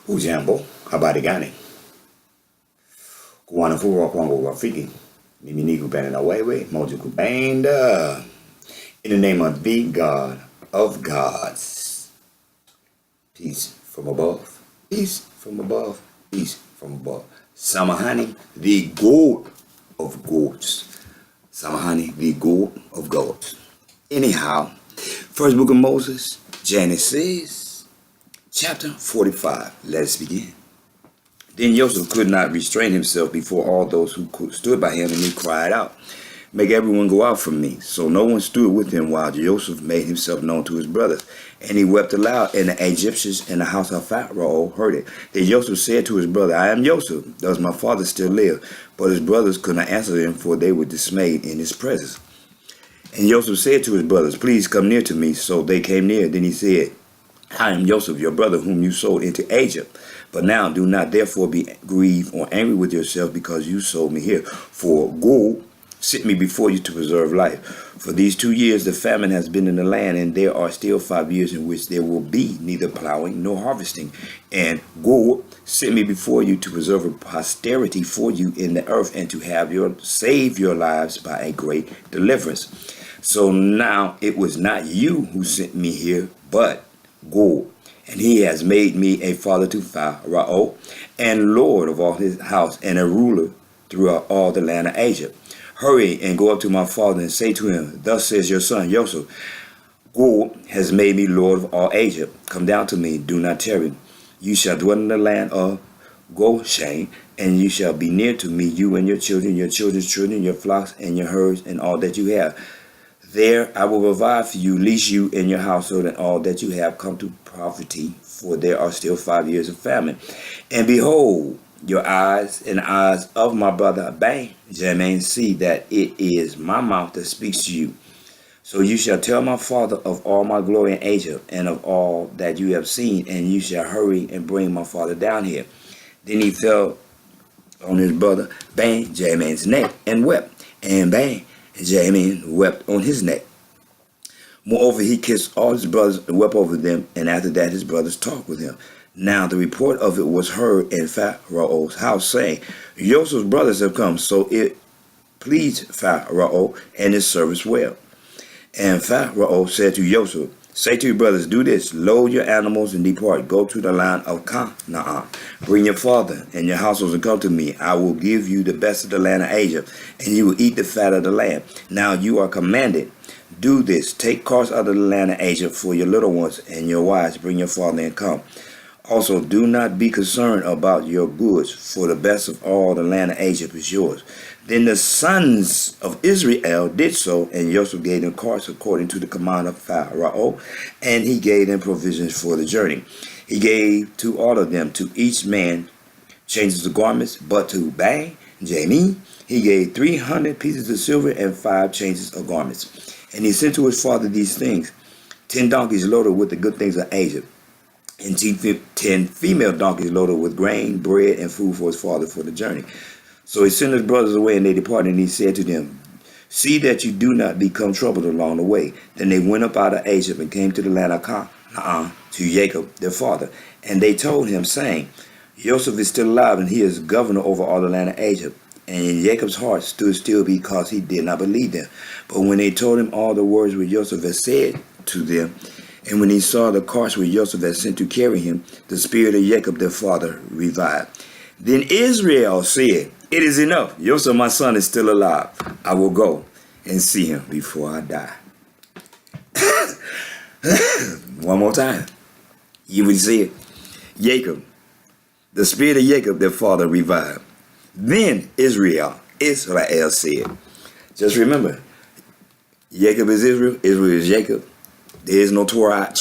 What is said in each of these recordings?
Hujambo, habari gani? Kuwanafua kwangu rafiki. Mimi ni kupenda na wewe, moja kupenda. In the name of the God of gods. Peace from above. Peace from above. Peace from above. Samahani, the God of gods. Samahani, the God of gods. Anyhow, first book of Moses, Genesis, chapter 45. Let us begin. Then Joseph could not restrain himself before all those who stood by him, and he cried out, "Make everyone go out from me." So no one stood with him while Joseph made himself known to his brothers. And he wept aloud, and the Egyptians in the house of Pharaoh heard it. Then Joseph said to his brother, "I am Joseph. Does my father still live?" But his brothers could not answer him, for they were dismayed in his presence. And Joseph said to his brothers, "Please come near to me." So they came near. Then he said, "I am Joseph, your brother, whom you sold into Egypt. But now do not therefore be grieved or angry with yourself because you sold me here. For God sent me before you to preserve life. For these 2 years the famine has been in the land, and there are still 5 years in which there will be neither plowing nor harvesting. And God sent me before you to preserve a posterity for you in the earth, and to have save your lives by a great deliverance. So now it was not you who sent me here, but God. And he has made me a father to Pharaoh, and lord of all his house, and a ruler throughout all the land of Asia. Hurry and go up to my father and say to him, Thus says your son Joseph, God has made me lord of all Asia. Come down to me, do not tarry. You shall dwell in the land of Goshen, and you shall be near to me, you and your children's children, your flocks and your herds, and all that you have. There I will provide for you, lest you and your household and all that you have come to poverty, for there are still 5 years of famine. And behold, your eyes and the eyes of my brother Benjamin see that it is my mouth that speaks to you. So you shall tell my father of all my glory in Asia, and of all that you have seen, and you shall hurry and bring my father down here." Then he fell on his brother Benjamin's neck and wept, and Benjamin wept on his neck. Moreover, he kissed all his brothers and wept over them, and after that his brothers talked with him. Now the report of it was heard in Pharaoh's house, saying, "Joseph's brothers have come." So it pleased Pharaoh and his servants well. And Pharaoh said to Joseph, "Say to your brothers, do this, load your animals and depart. Go to the land of Canaan. Bring your father and your households and come to me. I will give you the best of the land of Asia, and you will eat the fat of the land. Now you are commanded, do this, take cars out of the land of Asia for your little ones and your wives. Bring your father and come. Also, do not be concerned about your goods, for the best of all the land of Egypt is yours." Then the sons of Israel did so, and Joseph gave them carts according to the command of Pharaoh, and he gave them provisions for the journey. He gave to all of them, to each man, changes of garments, but to Benjamin he gave 300 pieces of silver and 5 changes of garments. And he sent to his father these things: 10 donkeys loaded with the good things of Egypt, and 10 female donkeys loaded with grain, bread, and food for his father for the journey. So he sent his brothers away, and they departed, and he said to them, "See that you do not become troubled along the way." Then they went up out of Egypt and came to the land of Canaan to Jacob their father. And they told him, saying, "Joseph is still alive, and he is governor over all the land of Egypt." And Jacob's heart stood still because he did not believe them. But when they told him all the words which Joseph had said to them, and when he saw the carts which Joseph had sent to carry him, the spirit of Jacob their father revived. Then Israel said, "It is enough. Joseph my son is still alive. I will go and see him before I die." One more time. You would see it. Jacob, the spirit of Jacob their father revived. Then Israel said, just remember, Jacob is Israel, Israel is Jacob. There is no 12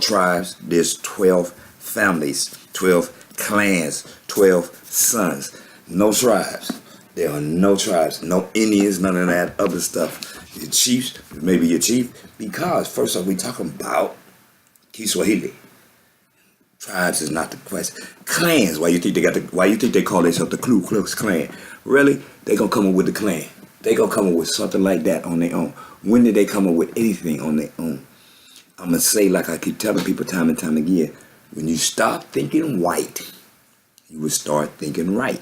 tribes, there's 12 families, 12 clans, 12 sons. No tribes. There are no tribes, no Indians, none of that other stuff. Your chiefs, maybe your chief, because first off, we're talking about Kiswahili. Tribes is not the question. Clans, why you think they call themselves the Ku Klux Klan? Really? They gonna come up with the clan. They gonna come up with something like that on their own. When did they come up with anything on their own? I'm gonna say, like I keep telling people time and time again, When you stop thinking white, you will start thinking right.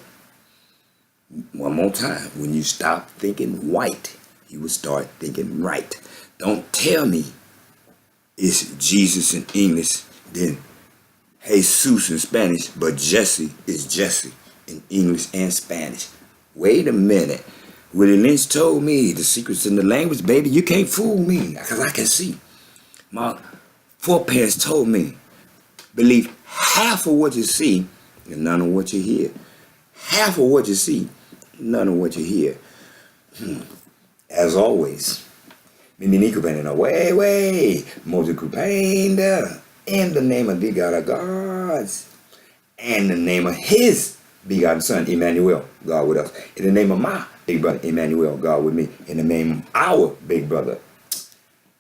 One more time. When you stop thinking white, you will start thinking right. Don't tell me it's Jesus in English, then Jesus in Spanish, but Jesse is Jesse in English and Spanish. Wait a minute. Willie Lynch told me the secret's in the language, baby. You can't fool me, because I can see. My foreparents told me, believe half of what you see and none of what you hear. Half of what you see, none of what you hear. As always, Mimi Kupenda, way, Moses Kupenda, in the name of the God of gods, and the name of his begotten son, Emmanuel, God with us. In the name of my big brother, Emmanuel, God with me. In the name of our big brother,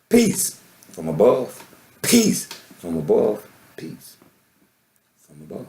peace from above, peace from above, peace from above.